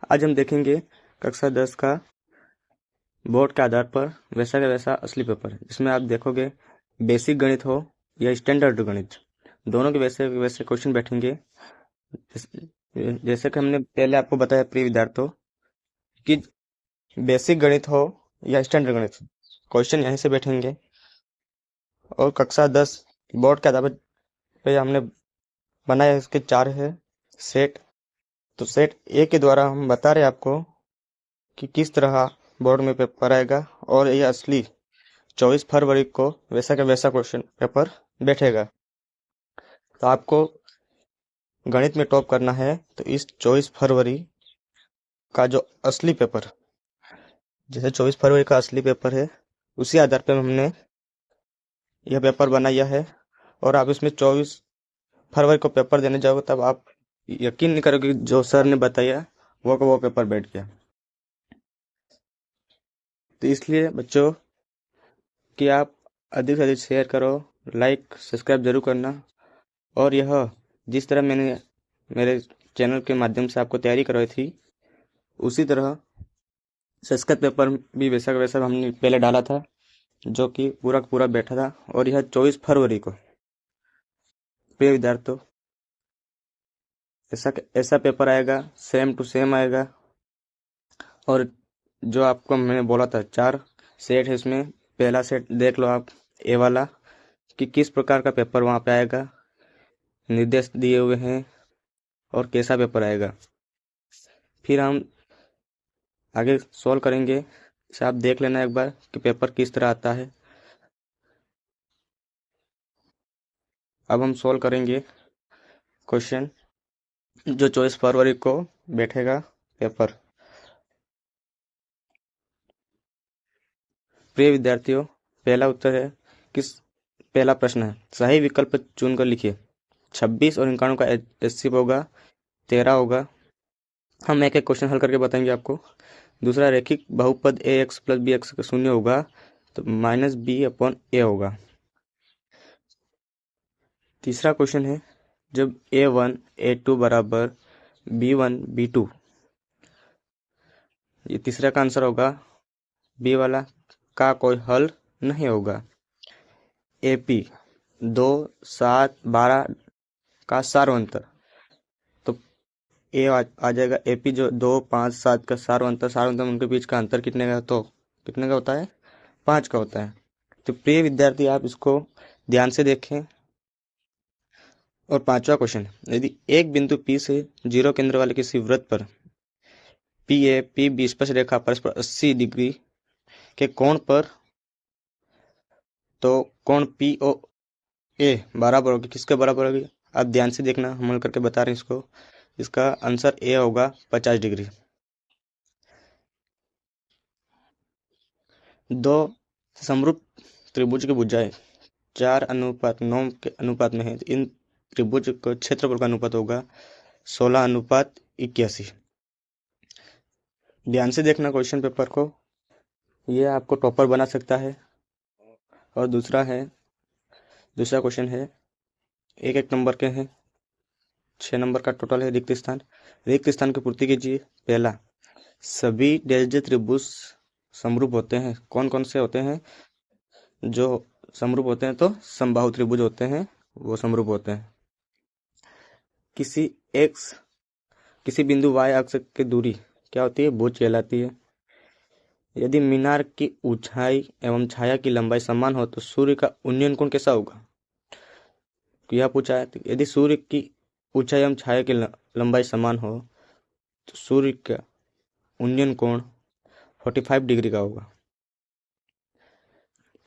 आज हम देखेंगे कक्षा 10 का बोर्ड के आधार पर वैसा का वैसा असली पेपर, जिसमें आप देखोगे बेसिक गणित हो या स्टैंडर्ड गणित, दोनों के वैसे वैसे क्वेश्चन बैठेंगे। जैसे कि हमने पहले आपको बताया प्रिय विद्यार्थियों कि बेसिक गणित हो या स्टैंडर्ड गणित, क्वेश्चन यहीं से बैठेंगे। और कक्षा 10 बोर्ड के आधार पे हमने बनाया, इसके 4 है सेट। तो सेट ए के द्वारा हम बता रहे हैं आपको कि किस तरह बोर्ड में पेपर आएगा, और ये असली 24 फरवरी को वैसा का वैसा क्वेश्चन पेपर बैठेगा। तो आपको गणित में टॉप करना है तो इस 24 फरवरी का जो असली पेपर, जैसे 24 फरवरी का असली पेपर है, उसी आधार पर हमने यह पेपर बनाया है। और आप इसमें 24 फरवरी को पेपर देने जाओगे तब आप यकीन नहीं करोगे जो सर ने बताया वो पेपर बैठ गया। तो इसलिए बच्चों कि आप अधिक से अधिक शेयर करो, लाइक सब्सक्राइब जरूर करना। और यह जिस तरह मैंने मेरे चैनल के माध्यम से आपको तैयारी करवाई थी, उसी तरह संस्कृत पेपर भी वैसा का वैसा हमने पहले डाला था, जो कि पूरा का पूरा बैठा था। और यह 24 फरवरी को प्रिय विद्यार्थियों ऐसा ऐसा पेपर आएगा, सेम टू सेम आएगा। और जो आपको मैंने बोला था 4 सेट है, इसमें पहला सेट देख लो आप, ए वाला, कि किस प्रकार का पेपर वहाँ पे आएगा, निर्देश दिए हुए हैं और कैसा पेपर आएगा। फिर हम आगे सॉल्व करेंगे, इसे आप देख लेना एक बार कि पेपर किस तरह आता है। अब हम सॉल्व करेंगे क्वेश्चन जो 24 फरवरी को बैठेगा पेपर। प्रिय विद्यार्थियों, पहला उत्तर है किस पहला प्रश्न है, सही विकल्प चुनकर लिखिए। 26 और 91 का HCF होगा 13 होगा। हम एक एक क्वेश्चन हल करके बताएंगे आपको। दूसरा, रैखिक बहुपद ax प्लस बी एक्स का शून्य होगा तो -b/a होगा। तीसरा क्वेश्चन है, जब a1 a2 बराबर b1 b2, ये तीसरा का आंसर होगा। बी वाला का कोई हल नहीं होगा। AP 2 7 12 का सार्वंतर, तो ए आ जाएगा। AP जो 2 5 7 का सार्वंतर उनके बीच का अंतर कितने का, तो कितने का होता है, 5 का होता है। तो प्रिय विद्यार्थी आप इसको ध्यान से देखें। और पांचवा क्वेश्चन, यदि एक बिंदु P से 0 केंद्र वाले किसी वृत्त पर PA PB स्पर्श रेखा परस्पर 80 डिग्री के कोण पर, तो कोण POA बराबर होगी, किसके बराबर होगी, आप ध्यान से देखना, हम हल करके बता रहे हैं इसको। इसका आंसर ए होगा 50 डिग्री। दो समरूप त्रिभुज की भुजाएं 4:9 के अनुपात में है, तो इन त्रिभुज को क्षेत्रफल का अनुपात होगा 16:81। ध्यान से देखना क्वेश्चन पेपर को, ये आपको टॉपर बना सकता है। और दूसरा क्वेश्चन है, एक एक नंबर के हैं, 6 नंबर का टोटल है। रिक्त स्थान की पूर्ति कीजिए। पहला, सभी डेल्जे त्रिभुज समरूप होते हैं। कौन कौन से होते हैं जो समरूप होते हैं, तो समबाहु त्रिभुज होते हैं, वो समरूप होते हैं। किसी बिंदु y अक्ष की दूरी क्या होती है, भुज कहलाती है। यदि मीनार की ऊंचाई एवं छाया की लंबाई समान हो तो सूर्य का उन्नयन कोण कैसा होगा, यह पूछा है। यदि सूर्य की ऊंचाई एवं छाया की लंबाई समान हो तो सूर्य का उन्नयन कोण 45 डिग्री का होगा।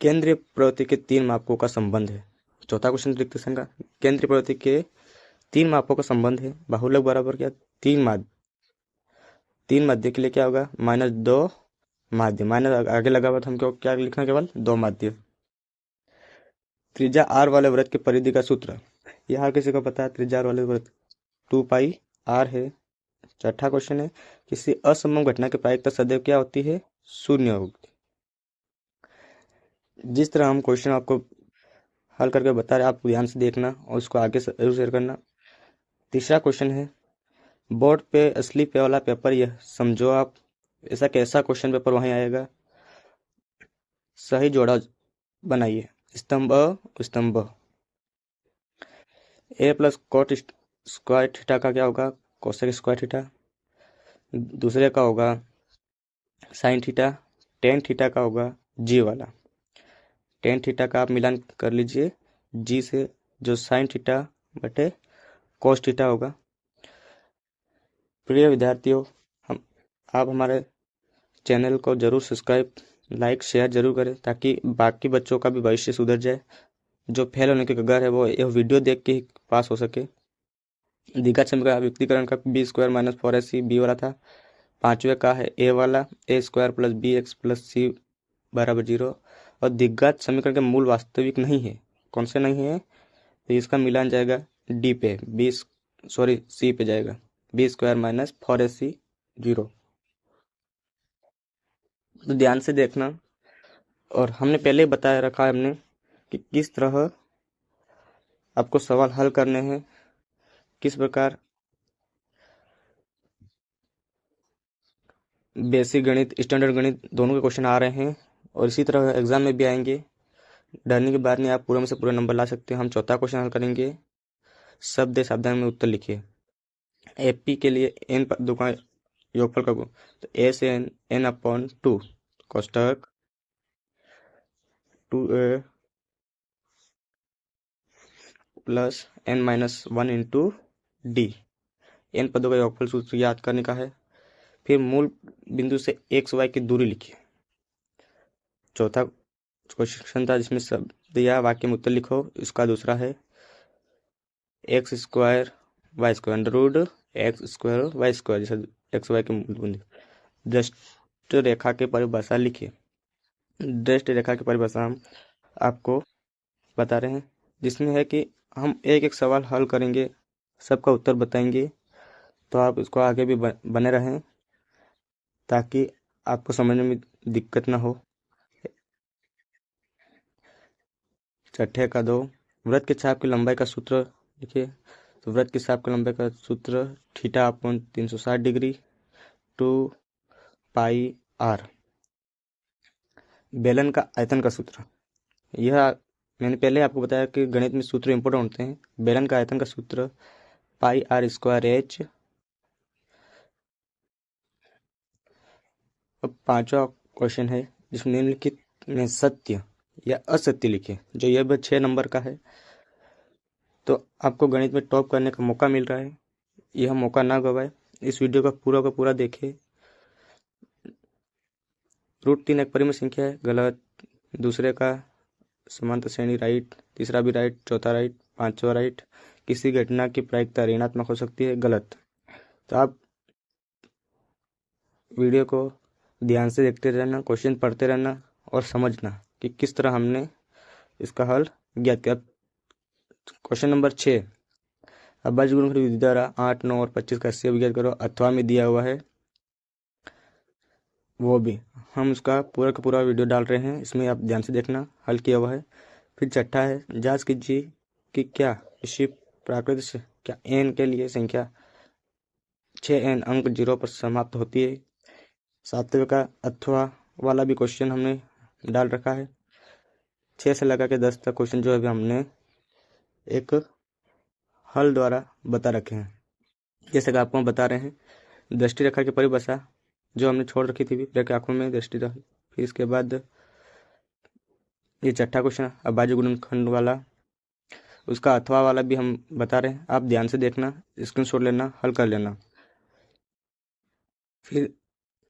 केंद्रीय प्रवृत्ति के 3 मापकों का संबंध है। चौथा क्वेश्चन रिक्त स्थान का, केंद्रीय प्रवृत्ति के 3 मापों का संबंध है। बाहुलक बराबर क्या, 3 माध्य के लिए क्या होगा, -2 माध्य, माइनस आगे लगा हुआ था, हमको क्या लिखना, केवल 2 माध्य। त्रिज्या r वाले वृत्त की परिधि का सूत्र, यह हर किसी को पता है, त्रिज्या r वाले वृत्त 2πr है। छठा क्वेश्चन है, किसी असंभव घटना की प्रायिकता सदैव क्या होती है, 0 होगी। जिस तरह हम क्वेश्चन आपको हल करके बता रहे हैं, आप ध्यान से देखना और उसको आगे जरूर शेयर करना। तीसरा क्वेश्चन है, बोर्ड पे असली पे वाला पेपर यह समझो आप, ऐसा कैसा क्वेश्चन पेपर वहीं आएगा। सही जोड़ा बनाइए। स्तंभ स्तंभ। ए प्लस कॉट स्क्वायर थीटा का क्या होगा, कोसेक स्क्वायर थीटा। दूसरे का होगा साइन थीटा। टेन थीटा का होगा जी वाला। टेन थीटा का आप मिलान कर लीजिए जी से, जो साइन थीटा बटे कोस थीटा होगा। प्रिय विद्यार्थियों, हम आप हमारे चैनल को जरूर सब्सक्राइब, लाइक, शेयर जरूर करें, ताकि बाकी बच्चों का भी भविष्य सुधर जाए। जो फेल होने के कगार है वो यह वीडियो देख के ही पास हो सके। द्विघात समीकरण अभिव्यक्तिकरण का B square minus 4ac B वाला था। पांचवे का है ए वाला, A square plus B X plus C बराबर 0। और द्विघात समीकरण के मूल वास्तविक नहीं है। कौन से नहीं है, तो इसका मिलान जाएगा डी पे, सी पे जाएगा, बी स्क्वायर माइनस 4ac 0। तो ध्यान से देखना। और हमने पहले ही बताया रखा है हमने कि किस तरह आपको सवाल हल करने हैं, किस प्रकार बेसिक गणित, स्टैंडर्ड गणित दोनों के क्वेश्चन आ रहे हैं, और इसी तरह एग्जाम में भी आएंगे। डरने की बात नहीं, आप पूरे में से पूरे नंबर ला सकते हैं। हम चौथा क्वेश्चन हल करेंगे। शब्द सावधान में उत्तर लिखिए। एपी के लिए एन पदों का योगफल का गुण, तो ए से एन, एन अपॉन 2 कोष्टक 2a plus n minus 1 into d. N पदों का योगफल सूत्र याद करने का है। फिर मूल बिंदु से एक्स वाई की दूरी लिखिए। चौथा क्वेश्चन था जिसमें शब्द या वाक्य में उत्तर लिखो। इसका दूसरा है x square y square under root x square y square, जैसे एक्स वाई के मूल बिंदु। दृष्ट रेखा की परिभाषा लिखिए। दृष्ट रेखा की परिभाषा हम आपको बता रहे हैं, जिसमें है कि हम एक एक सवाल हल करेंगे, सबका उत्तर बताएंगे। तो आप इसको आगे भी बने रहें, ताकि आपको समझने में दिक्कत ना हो। छठे का 2, वृत्त के चाप की लंबाई का सूत्र लिखिए। तो वृत्त के चाप की लंबाई का सूत्र theta upon 360 degree 2 pi r. बेलन का आयतन का सूत्र, यह मैंने पहले आपको बताया कि गणित में सूत्र इंपॉर्टेंट होते हैं। बेलन का आयतन का सूत्र पाई आर स्क्वायर एच। अब पांचवा क्वेश्चन है जिसमें निम्नलिखित में सत्य या असत्य लिखे, जो यह भी 6 नंबर का है। तो आपको गणित में टॉप करने का मौका मिल रहा है, यह मौका ना गवाए। इस वीडियो का पूरा देखें। √3 एक परिमेय संख्या है, गलत। दूसरे का समांतर श्रेणी राइट, तीसरा भी राइट, चौथा राइट, पांचवा राइट। किसी घटना की प्रायिकता ऋणात्मक हो सकती है, गलत। तो आप वीडियो को ध्यान से देखते रहना, क्वेश्चन पढ़ते रहना और समझना कि किस तरह हमने इसका हल ज्ञात किया। क्वेश्चन नंबर 6, अभाज्य गुणनखंड विधि द्वारा 8, 9 और 25 का HCF ज्ञात करो। अथवा में दिया हुआ है, वो भी हम उसका पूरा का पूरा वीडियो डाल रहे हैं, इसमें आप ध्यान से देखना, हल किया हुआ है। फिर छठा है, जांच कीजिए कि क्या इसी प्राकृत से क्या एन के लिए संख्या 6n अंक 0 पर समाप्त होती है। सातवें का अथवा वाला भी क्वेश्चन हमने डाल रखा है। 6 से लगा के 10 तक क्वेश्चन जो है हमने एक हल द्वारा बता रखे हैं। जैसे कि आपको हम बता रहे हैं, दृष्टि रेखा की परिभाषा जो हमने छोड़ रखी थी, ब्रेक आंखों में दृष्टि रखी। फिर इसके बाद ये छठा क्वेश्चन अभाज्य गुणनखंड वाला, उसका अथवा वाला भी हम बता रहे हैं। आप ध्यान से देखना, स्क्रीनशॉट लेना, हल कर लेना। फिर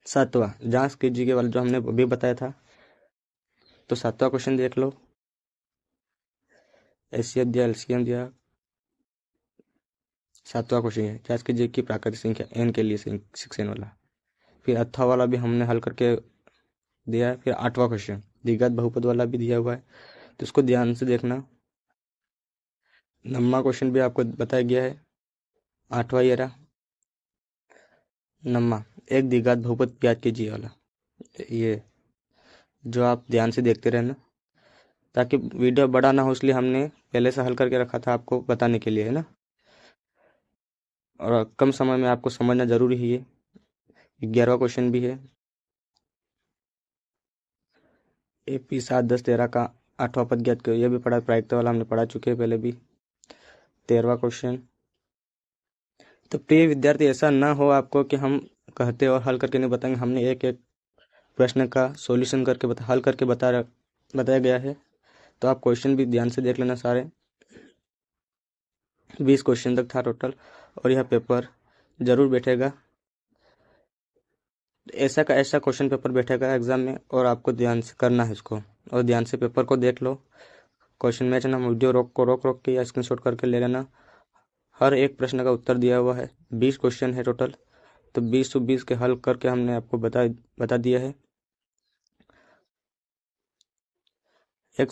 सातवां जांच कीजिए के वाला जो हमने अभी बताया था। तो सातवां क्वेश्चन देख लो, HCF दिया, LCM दिया। सातवां क्वेश्चन है, जांच कीजिए कि प्राकृतिक संख्या n के लिए 6n वाला। फिर अथवा वाला भी हमने हल करके दिया है। फिर आठवां क्वेश्चन द्विघात बहुपद वाला भी दिया हुआ है, तो इसको ध्यान से देखना। नौवां क्वेश्चन भी आपको बताया गया है, आठवां ये रहा। नौवां, एक द्विघात बहुपद ज्ञात कीजिए वाला, ये जो आप ध्यान से देखते रहना, ताकि वीडियो बड़ा ना हो, इसलिए हमने पहले से हल करके रखा था आपको बताने के लिए, है ना। और कम समय में आपको समझना जरूरी ही है। 11वां क्वेश्चन भी है। AP 7, 10, 13 का 8वां पद ज्ञात करो। यह भी पढ़ा, प्रायिकता वाला हमने पढ़ा चुके हैं पहले भी। 13वां क्वेश्चन। तो प्रिय विद्यार्थी, ऐसा ना हो आपको कि हम कहते और हल करके नहीं बताएंगे। हमने एक एक प्रश्न का सॉल्यूशन करके हल करके बताया गया है। तो आप क्वेश्चन भी ध्यान से देख लेना सारे। 20 क्वेश्चन तक था टोटल, और यह पेपर जरूर बैठेगा। ऐसा का ऐसा क्वेश्चन पेपर बैठेगा एग्जाम में, और आपको ध्यान से करना है इसको, और ध्यान से पेपर को देख लो। क्वेश्चन मैच ना, वीडियो रोक के या स्क्रीनशॉट करके ले लेना। हर एक प्रश्न का उत्तर दिया हुआ है। 20 क्वेश्चन है टोटल, तो 20 के हल करके हमने आपको बता दिया है। एक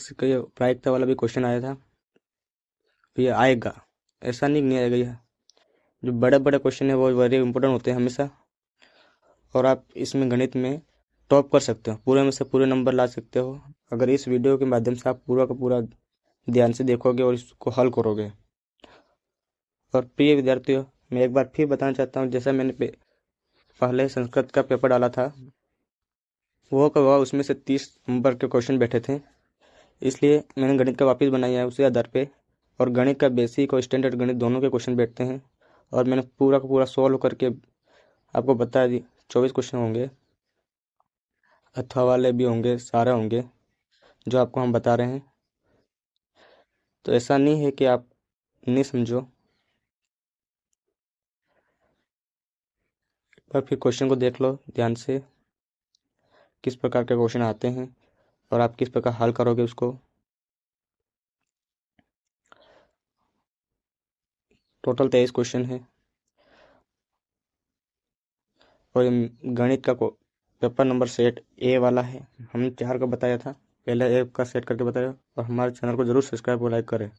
प्रायिकता वाला भी क्वेश्चन आया था, ये आएगा, ऐसा नहीं आएगा। यह जो बड़े बड़े क्वेश्चन है वो वेरी इंपॉर्टेंट होते हैं हमेशा, और आप इसमें गणित में टॉप कर सकते हो, पूरे में से पूरे नंबर ला सकते हो अगर इस वीडियो के माध्यम से आप पूरा का पूरा ध्यान से देखोगे और इसको हल करोगे। और प्रिय विद्यार्थियों, मैं एक बार फिर बताना चाहता हूँ, जैसा मैंने पहले संस्कृत का पेपर डाला था, वो का हुआ उसमें से 30 नंबर के क्वेश्चन बैठे थे, इसलिए मैंने गणित का वापस बनाया है उसी आधार पे। और गणित का बेसिक और स्टैंडर्ड गणित दोनों के क्वेश्चन बैठते हैं, और मैंने पूरा का पूरा सॉल्व करके आपको बता दी। 24 क्वेश्चन होंगे, अथवा वाले भी होंगे, सारे होंगे जो आपको हम बता रहे हैं। तो ऐसा नहीं है कि आप नहीं समझो। पर फिर क्वेश्चन को देख लो ध्यान से, किस प्रकार के क्वेश्चन आते हैं और आप किस प्रकार हल करोगे उसको। टोटल 23 क्वेश्चन है, और ये गणित का पेपर नंबर सेट A वाला है। हमने 4 का बताया था, पहले 1 का सेट करके बताया। और हमारे चैनल को जरूर सब्सक्राइब और लाइक करें।